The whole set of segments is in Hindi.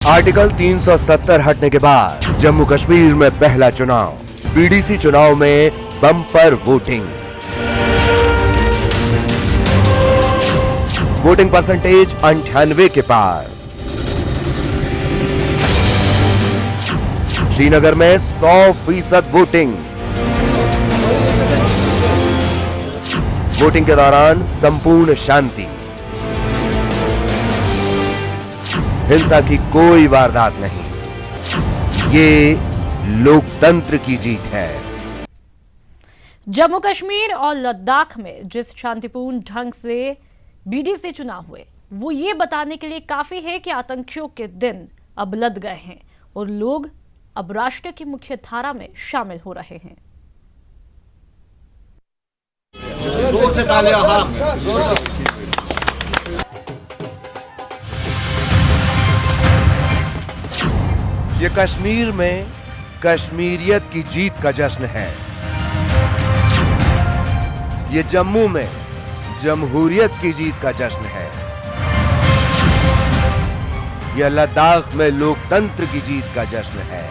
आर्टिकल 370 हटने के बाद जम्मू कश्मीर में पहला चुनाव, बीडीसी चुनाव में बम्पर वोटिंग। वोटिंग परसेंटेज 98 के पार। श्रीनगर में 100% वोटिंग। वोटिंग के दौरान संपूर्ण शांति, हिंसा की कोई वारदात नहीं। ये लोकतंत्र की जीत है। जम्मू कश्मीर और लद्दाख में जिस शांतिपूर्ण ढंग से बीडीसी चुनाव हुए, वो ये बताने के लिए काफी है कि आतंकियों के दिन अब लद गए हैं और लोग अब राष्ट्र की मुख्य धारा में शामिल हो रहे हैं। ये कश्मीर में कश्मीरियत की जीत का जश्न है। ये जम्मू में जमहूरियत की जीत का जश्न है। यह लद्दाख में लोकतंत्र की जीत का जश्न है।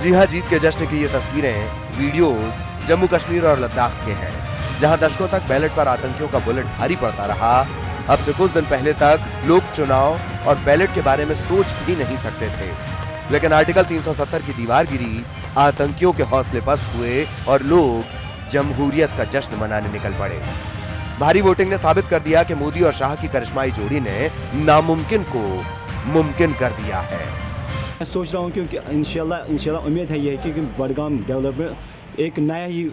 जी हां, जीत के जश्न की ये तस्वीरें, वीडियोस जम्मू कश्मीर और लद्दाख के हैं, जहां दशकों तक बैलेट पर आतंकियों का बुलेट भारी पड़ता रहा। अब से कुछ दिन पहले तक लोग चुनाव और बैलेट के बारे में सोच भी नहीं सकते थे, लेकिन आर्टिकल 370 की दीवार गिरी, आतंकियों के हौसले पस्त हुए और लोग जमहूरियत का जश्न मनाने निकल पड़े। भारी वोटिंग ने साबित कर दिया कि मोदी और शाह की करिश्माई जोड़ी ने नामुमकिन को मुमकिन कर दिया है। मैं सोच रहा हूँ क्योंकि इंशाल्लाह उम्मीद है ये कि बडगाम डेवलपमेंट एक नया ही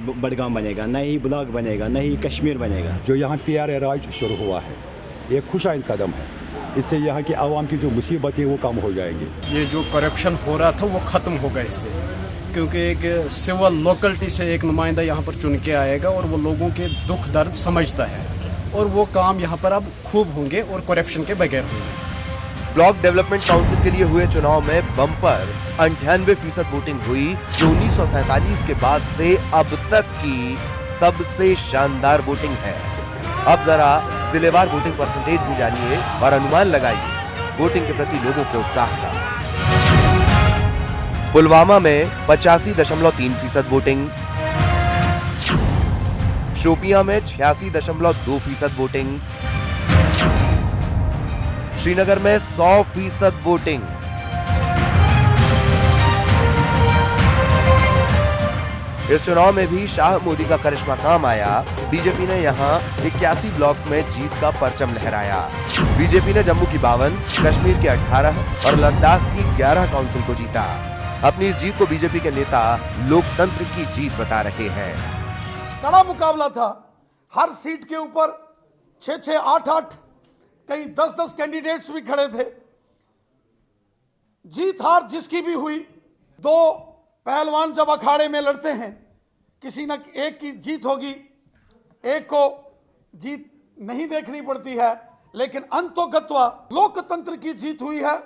बडगाम बनेगा, नया ही ब्लॉक बनेगा, नया ही कश्मीर बनेगा। जो यहाँ PRA राज शुरू हुआ है, ये खुशाइंद कदम है। इससे यहाँ की आवाम की जो मुसीबतें वो कम हो जाएंगी। ये जो करप्शन हो रहा था वो खत्म होगा इससे, क्योंकि एक सिविल लोकलिटी से एक नुमाइंदा यहाँ पर चुन के आएगा और वो लोगों के दुख दर्द समझता है, और वो काम यहाँ पर अब खूब होंगे और करप्शन के बगैर होंगे। ब्लॉक डेवलपमेंट काउंसिल के लिए हुए चुनाव में बम्पर 98% वोटिंग हुई, जो 1947 के बाद से अब तक की सबसे शानदार वोटिंग है। अब जरा जिलेवार वोटिंग परसेंटेज भी जानिए और अनुमान लगाइए वोटिंग के प्रति लोगों के उत्साह का। पुलवामा में 85.3% वोटिंग, शोपियां में 86.2% वोटिंग, श्रीनगर में 100% वोटिंग। इस चुनाव में भी शाह मोदी का करिश्मा काम आया। बीजेपी ने यहां 81 ब्लॉक में जीत का परचम लहराया। बीजेपी ने जम्मू की 52, कश्मीर के 18 और लद्दाख की 11 काउंसिल को जीता। अपनी इस जीत को बीजेपी के नेता लोकतंत्र की जीत बता रहे हैं। कड़ा मुकाबला था, हर सीट के ऊपर 6-6, 8-8, कई 10-10 कैंडिडेट्स भी खड़े थे। जीत हार जिसकी भी हुई, दो पहलवान जब अखाड़े में लड़ते हैं, किसी न एक की जीत होगी, एक को जीत नहीं देखनी पड़ती है, लेकिन अंतोगत्वा लोकतंत्र की जीत हुई है,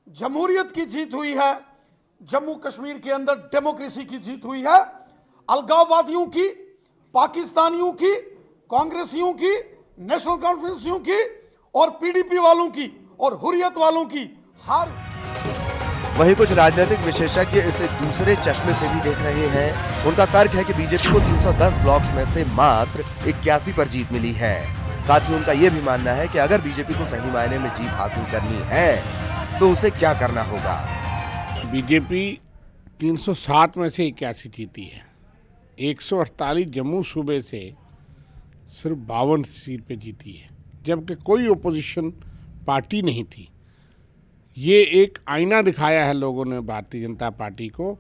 जमहूरियत की जीत हुई है, जम्मू कश्मीर के अंदर डेमोक्रेसी की जीत हुई है। अलगाववादियों की, पाकिस्तानियों की, कांग्रेसियों की, नेशनल कॉन्फ्रेंसियों की और PDP वालों की और हुर्रियत वालों की हार। वहीं कुछ राजनीतिक विशेषज्ञ इसे दूसरे चश्मे से भी देख रहे हैं। उनका तर्क है कि बीजेपी को 310 ब्लॉक्स में से मात्र 81 पर जीत मिली है। साथ ही उनका यह भी मानना है कि अगर बीजेपी को सही मायने में जीत हासिल करनी है तो उसे क्या करना होगा। बीजेपी 307 में से 81 जीती है। 148 जम्मू सूबे से सिर्फ 52 सीट पे जीती है, जबकि कोई ओपोजिशन पार्टी नहीं थी। ये एक आईना दिखाया है लोगों ने भारतीय जनता पार्टी को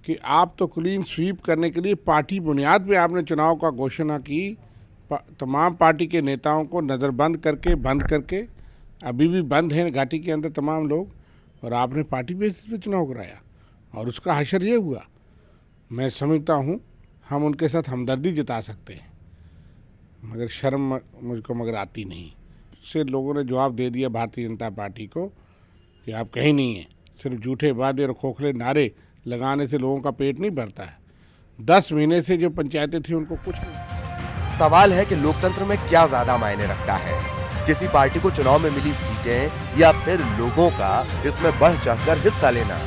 कि आप तो क्लीन स्वीप करने के लिए पार्टी बुनियाद पे आपने चुनाव का घोषणा की, तमाम पार्टी के नेताओं को नज़रबंद करके, बंद करके, अभी भी बंद हैं घाटी के अंदर तमाम लोग, और आपने पार्टी बेसिस पे चुनाव कराया और उसका हशर ये हुआ। मैं समझता हूँ हम उनके साथ हमदर्दी जता सकते हैं, मगर शर्म मुझको मगर आती नहीं। से लोगों ने जवाब दे दिया भारतीय जनता पार्टी को कि आप कहीं नहीं हैं, सिर्फ झूठे वादे और खोखले नारे लगाने से लोगों का पेट नहीं भरता है। 10 महीने से जो पंचायतें थी उनको कुछ नहीं। सवाल है कि लोकतंत्र में क्या ज्यादा मायने रखता है, किसी पार्टी को चुनाव में मिली सीट सीटें या फिर लोगों का इसमें बढ़ चढ़कर हिस्सा लेना।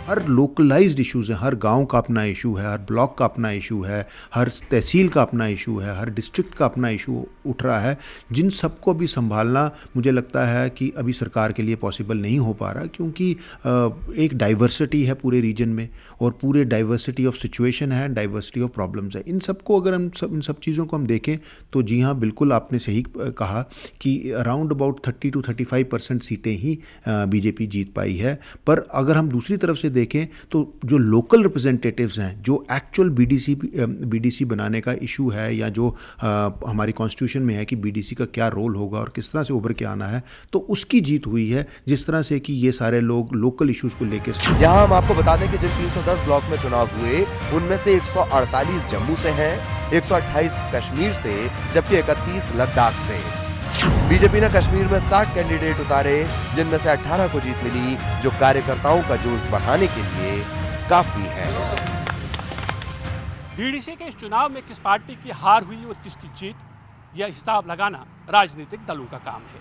हर लोकलाइज्ड इश्यूज़ हैं, हर गांव का अपना इशू है, हर ब्लॉक का अपना इशू है, हर तहसील का अपना इशू है, हर डिस्ट्रिक्ट का अपना इशू उठ रहा है, जिन सबको भी संभालना मुझे लगता है कि अभी सरकार के लिए पॉसिबल नहीं हो पा रहा, क्योंकि एक डाइवर्सिटी है पूरे रीजन में और पूरे डाइवर्सिटी ऑफ सिचुएशन है, डाइवर्सिटी ऑफ प्रॉब्लम्स है। इन सबको अगर हम इन सब चीज़ों को हम देखें तो जी हाँ, बिल्कुल आपने सही कहा कि अराउंड अबाउट 30 to 35% सीटें ही बीजेपी जीत पाई है। पर अगर हम दूसरी तरफ से देखें तो जो लोकल रिप्रेजेंटेटिव्स हैं, जो एक्चुअल बीडीसी बनाने का इशू है या जो हमारी कॉन्स्टिट्यूशन में है कि बीडीसी का क्या रोल होगा और किस तरह से उभर के आना है, तो उसकी जीत हुई है, जिस तरह से कि ये सारे लोग लोकल इश्यूज को लेकर। यहाँ हम आपको बता दें कि जिन 310 ब्लॉक में चुनाव हुए उनमें से 148 जम्मू से हैं, 128 कश्मीर से, जबकि 31 लद्दाख से। बीजेपी ने कश्मीर में 60 कैंडिडेट उतारे, जिनमें से 18 को जीत मिली, जो कार्यकर्ताओं का जोश बढ़ाने के लिए काफी है। बीडीसी के इस चुनाव में किस पार्टी की हार हुई और किसकी जीत, यह हिसाब लगाना राजनीतिक दलों का काम है।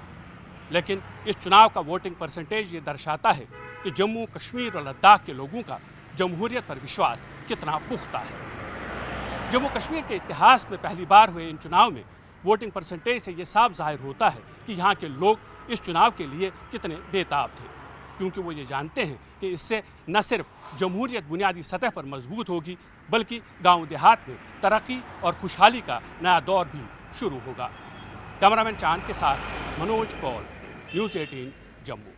लेकिन इस चुनाव का वोटिंग परसेंटेज ये दर्शाता है कि जम्मू कश्मीर और लद्दाख के लोगों का जमहूरियत पर विश्वास कितना पुख्ता है। जम्मू कश्मीर के इतिहास में पहली बार हुए इन चुनाव में वोटिंग परसेंटेज से ये साफ जाहिर होता है कि यहाँ के लोग इस चुनाव के लिए कितने बेताब थे, क्योंकि वो ये जानते हैं कि इससे न सिर्फ जमहूरियत बुनियादी सतह पर मजबूत होगी, बल्कि गांव देहात में तरक्की और खुशहाली का नया दौर भी शुरू होगा। कैमरामैन चांद के साथ मनोज कौल, न्यूज़ 18 जम्मू।